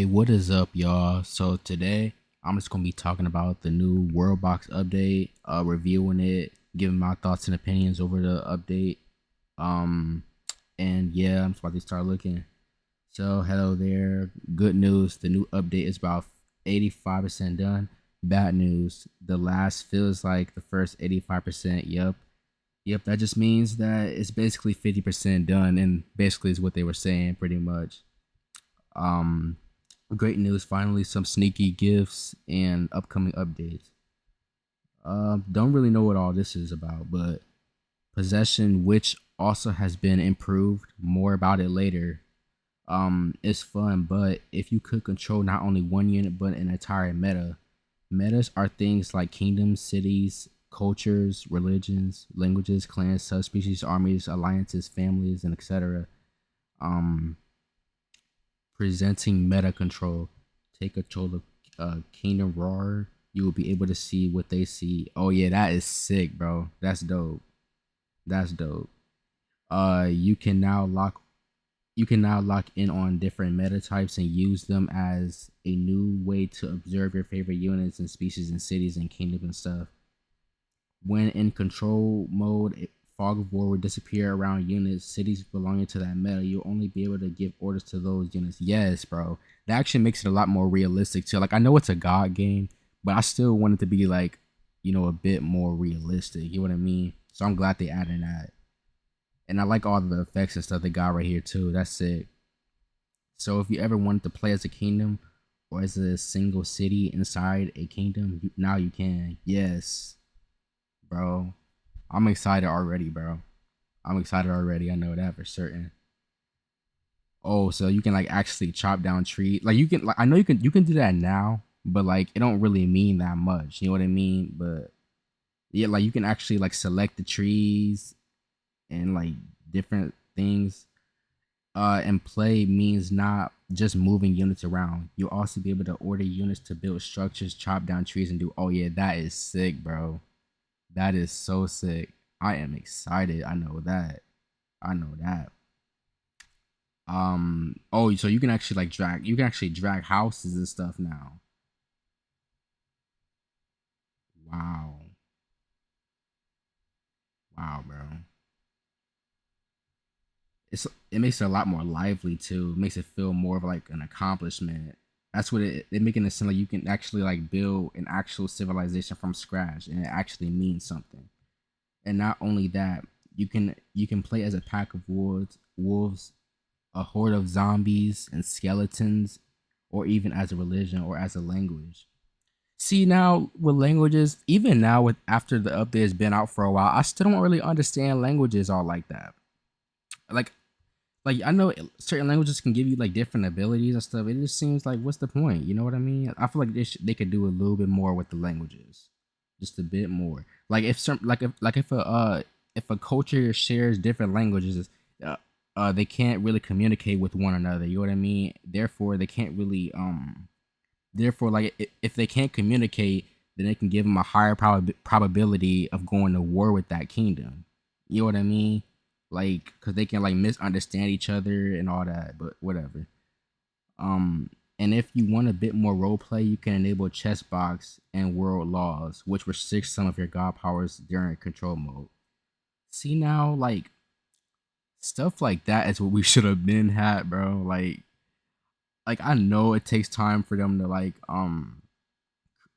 Hey, what is up, y'all? So today I'm just gonna be talking about the new Worldbox update, reviewing it, giving my thoughts and opinions over the update. Um, and yeah, I'm just about to start looking. So hello there. Good news: the new update is about 85% done. Bad news: the last feels like the first 85%. Yep. That just means that it's basically 50% done, and basically is what they were saying, pretty much. Um, Great news. Finally, some sneaky gifts and upcoming updates. Don't really know what all this is about, but possession, which also has been improved. More about it later. It's fun, but if you could control not only one unit but an entire meta, metas are things like kingdoms, cities, cultures, religions, languages, clans, subspecies, armies, alliances, families, and etc. Um, Presenting meta control. Take control of Kingdom Roar. You will be able to see what they see. Oh yeah, that is sick, bro. That's dope. That's dope. You can now lock in on different meta types and use them as a new way to observe your favorite units and species and cities and kingdoms and stuff. When in control mode, fog of war will disappear around units, cities belonging to that meta. You'll only be able to give orders to those units. Yes, bro. That actually makes it a lot more realistic too. Like I know it's a god game, but I still want it to be like, a bit more realistic. You know what I mean? So I'm glad they added that. And I like all the effects and stuff they got right here too. That's sick. So if you ever wanted to play as a kingdom or as a single city inside a kingdom, now you can. Yes, bro. I'm excited already, bro. I'm excited already. I know that for certain. Oh, so you can like actually chop down trees. Like you can like I know you can do that now, but like it don't really mean that much. You know what I mean? But yeah, like you can actually like select the trees and like different things. And play means not just moving units around. You'll also be able to order units to build structures, chop down trees, and do. Oh yeah, that is sick, bro. That is so sick. I am excited. I know that. I know that. Oh, so you can actually like drag houses and stuff now. Wow. Wow, bro. It makes it a lot more lively too. It makes it feel more of like an accomplishment. That's what it making it seem like you can actually like build an actual civilization from scratch and it actually means something. And not only that, you can play as a pack of wolves, a horde of zombies and skeletons, or even as a religion or as a language. See now with languages, even now with after the update has been out for a while, I still don't really understand languages all like that. Like like I know certain languages can give you like different abilities and stuff. It just seems like what's the point? You know what I mean? I feel like they could do a little bit more with the languages, just a bit more. Like if a culture shares different languages, uh, they can't really communicate with one another. You know what I mean? Therefore, they can't really Therefore, like if they can't communicate, then they can give them a higher probability of going to war with that kingdom. You know what I mean? Like, cause they can like misunderstand each other and all that. But whatever. Um, and if you want a bit more role play, you can enable chess box and world laws, which restrict some of your god powers during control mode. See now, like stuff like that is what we should have been had, bro. Like I know it takes time for them to like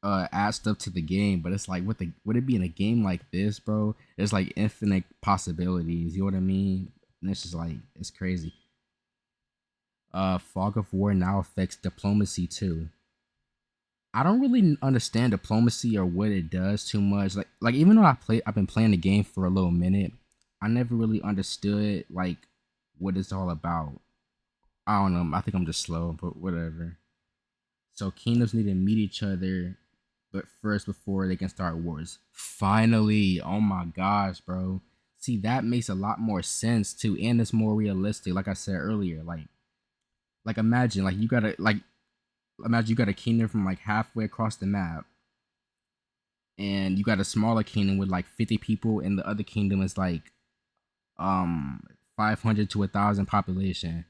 add stuff to the game, but it's like would it be in a game like this, bro? There's like infinite possibilities. You know what I mean? And it's just like it's crazy. Fog of War now affects diplomacy too. I don't really understand diplomacy or what it does too much. Like even though I've been playing the game for a little minute, I never really understood like what it's all about. I don't know. I think I'm just slow, but whatever. So kingdoms need to meet each other, but first before they can start wars. Finally, oh my gosh, bro. See, that makes a lot more sense too, and it's more realistic. Like I said earlier, like imagine you got a kingdom from like halfway across the map, and you got a smaller kingdom with like 50 people, and the other kingdom is like um 500 to 1,000 population.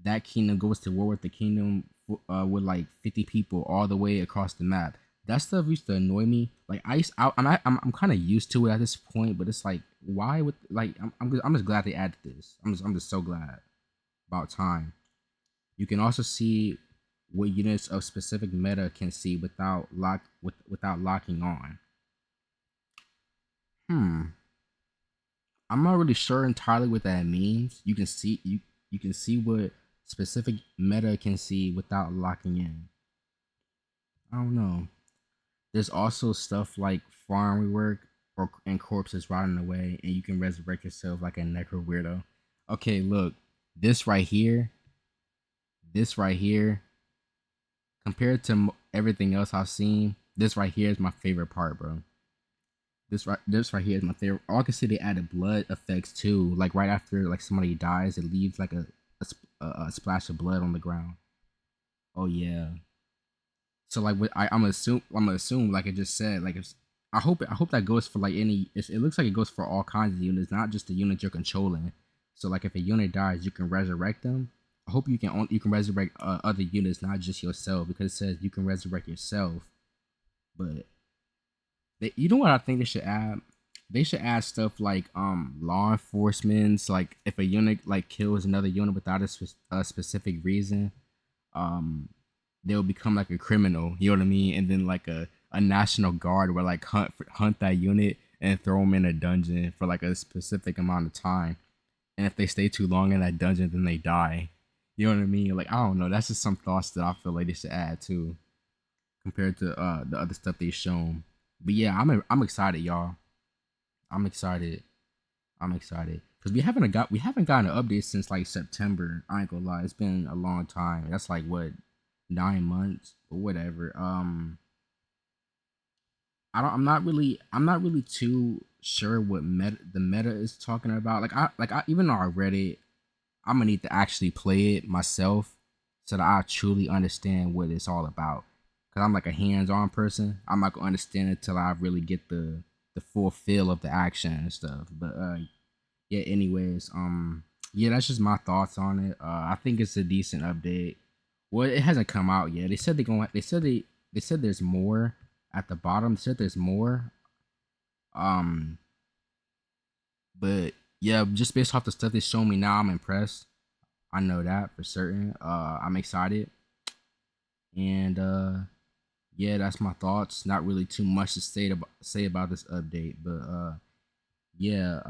That kingdom goes to war with the kingdom with like 50 people all the way across the map. That stuff used to annoy me. Like I'm kind of used to it at this point, but it's like why would like I'm just glad they added this. I'm just so glad about time. You can also see what units of specific meta can see without locking on. Hmm. I'm not really sure entirely what that means. You can see what specific meta can see without locking in. I don't know. There's also stuff like farm rework and corpses rotting away, and you can resurrect yourself like a necro weirdo. Okay, look, this right here, this right here, compared to everything else I've seen, this right here is my favorite part, bro. This right here is my favorite. All I can see they added blood effects too. Like right after like somebody dies, it leaves like a splash of blood on the ground. Oh yeah. So like what I'm gonna assume like I just said like if I hope that goes for like it looks like it goes for all kinds of units, not just the units you're controlling. So like if a unit dies, you can resurrect them. I hope you can resurrect other units, not just yourself, because it says you can resurrect yourself. But you know what I think they should add? They should add stuff like law enforcement's like if a unit like kills another unit without a specific reason, um they'll become like a criminal. You know what I mean? And then like a national guard will like hunt that unit and throw them in a dungeon for like a specific amount of time. And if they stay too long in that dungeon, then they die. You know what I mean? Like I don't know. That's just some thoughts that I feel like they should add too, compared to the other stuff they've shown. But yeah, I'm excited, y'all. I'm excited. I'm excited because we haven't gotten an update since like September. I ain't gonna lie, it's been a long time. That's like what 9 months or whatever. I'm not really too sure what the meta is talking about. Like I even though I read it, I'm gonna need to actually play it myself so that I truly understand what it's all about. Cause I'm like a hands-on person. I'm not gonna understand it till I really get the full feel of the action and stuff. But yeah. Anyways, yeah, that's just my thoughts on it. I think it's a decent update. Well, it hasn't come out yet. They said they're going. They said there's more at the bottom. They said there's more. Um, but yeah, just based off the stuff they show me now, I'm impressed. I know that for certain. I'm excited, and yeah, that's my thoughts. Not really too much to say about this update, but yeah.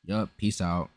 Yup. Peace out.